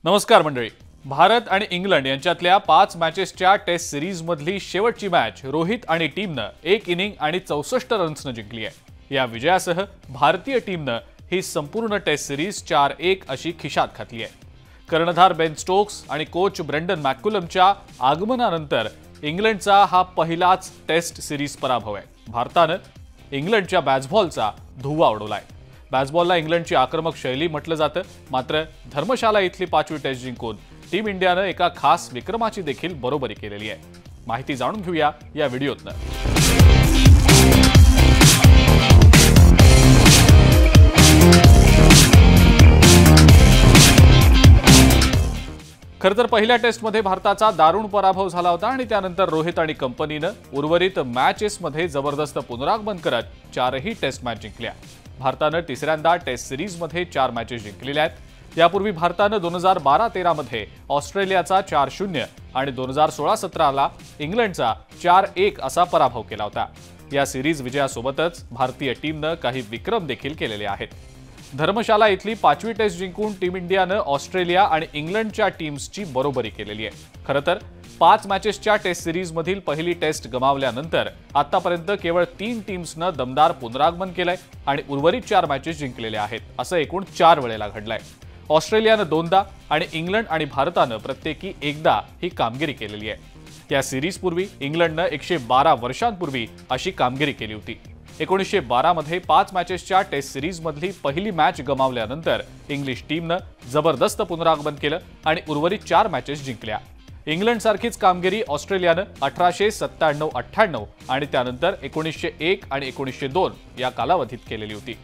नमस्कार मंडळी. भारत आणि इंग्लंड यांच्यातल्या 5 मॅचेसच्या टेस्ट सीरीजमधली शेवटची मॅच रोहित आणि टीमनं 1 इनिंग आणि 64 रन्सनं जिंकली आहे. या विजयासह भारतीय टीमनं ही संपूर्ण टेस्ट सीरीज 4-1 अशी खिशात घातली आहे. कर्णधार बेन स्टोक्स आणि कोच ब्रेंडन मॅक्कुलमच्या आगमनानंतर इंग्लंडचा हा पहिलाच टेस्ट सीरीज पराभव आहे. भारतानं इंग्लंडच्या बॅसबॉलचा धुव्वा उडवलाय. बॅसबॉलला इंग्लंडची आक्रमक शैली म्हटलं जातं. मात्र धर्मशाला इथली 5वी टेस्ट जिंकून टीम इंडियानं एका खास विक्रमाची देखील बरोबरी केलेली आहे. माहिती जाणून घेऊया या व्हिडिओतनं. खरं तर पहिल्या टेस्टमध्ये भारताचा दारुण पराभव झाला होता आणि त्यानंतर रोहित आणि कंपनीनं उर्वरित मॅचेसमध्ये जबरदस्त पुनरागमन करत 4ही टेस्ट मॅच जिंकल्या. भारतानं तिसऱ्यांदा टेस्ट सीरीजमध्ये 4 मॅचेस जिंकलेल्या आहेत. यापूर्वी भारतानं 2012-13 मध्ये ऑस्ट्रेलियाचा 4-0 आणि 2016-17ला इंग्लंडचा 4-1 असा पराभव केला होता. या सीरीज विजयासोबतच भारतीय टीमनं काही विक्रम देखील केलेले आहेत. धर्मशाला इथली 5वी टेस्ट जिंकून टीम इंडियानं ऑस्ट्रेलिया आणि इंग्लंडच्या टीम्सची बरोबरी केलेली आहे. खरं तर 5 मॅचेसच्या टेस्ट सीरीजमधील पहिली टेस्ट गमावल्यानंतर आतापर्यंत केवळ 3 टीम्सनं दमदार पुनरागमन केलंय आणि उर्वरित 4 मॅचेस जिंकलेल्या आहेत. असं एकूण 4 वेळेला घडलंय. ऑस्ट्रेलियानं 2दा आणि इंग्लंड आणि भारतानं प्रत्येकी 1दा ही कामगिरी केलेली आहे. या सीरीजपूर्वी इंग्लंडनं 112 वर्षांपूर्वी अशी कामगिरी केली होती. 1912 मध्ये 5 मॅचेसच्या टेस्ट सीरीजमधली पहिली मॅच गमावल्यानंतर इंग्लिश टीमनं जबरदस्त पुनरागमन केलं आणि उर्वरित 4 मॅचेस जिंकल्या. इंग्लंडसारखीच कामगिरी ऑस्ट्रेलियानं 1897-98 आणि त्यानंतर 1901 आणि 1902 या कालावधीत केलेली होती.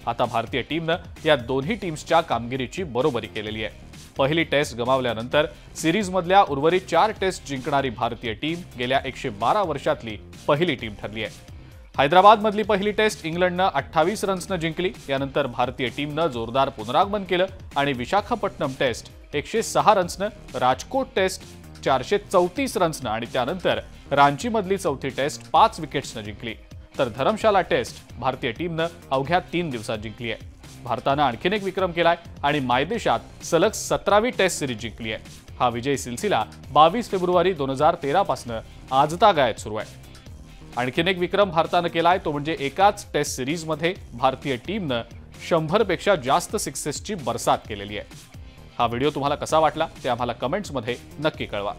आता भारतीय टीमनं या दोन्ही टीम्सच्या कामगिरीची बरोबरी केलेली आहे. पहिली टेस्ट गमावल्यानंतर सीरीजमधल्या उर्वरित 4 टेस्ट जिंकणारी भारतीय टीम गेल्या 112 वर्षातली पहिली टीम ठरली आहे. हैदराबादमधली पहिली टेस्ट इंग्लंडनं 28 रन्सनं जिंकली. यानंतर भारतीय टीमनं जोरदार पुनरागमन केलं आणि विशाखापट्टणम टेस्ट 106 रन्सनं, राजकोट टेस्ट 434 रन्सनं आणि त्यानंतर रांचीमधली चौथी टेस्ट 5 विकेट्सनं जिंकली. तर धरमशाला टेस्ट भारतीय टीमनं अवघ्या 3 दिवसात जिंकली आहे. भारतानं आणखीन एक विक्रम केलाय आणि मायदेशात सलग 17वी टेस्ट सिरीज जिंकली आहे. हा विजय सिलसिला 22 फेब्रुवारी 2013 पासून आजतागायत सुरू आहे. आणखीन एक विक्रम भारतानं केलाय तो म्हणजे एकाच टेस्ट सीरीजमध्ये भारतीय टीमनं 100 पेक्षा जास्त सिक्सेसची बरसात केलेली आहे. हा व्हिडिओ तुम्हाला कसा वाटला ते आम्हाला कमेंट्समध्ये नक्की कळवा.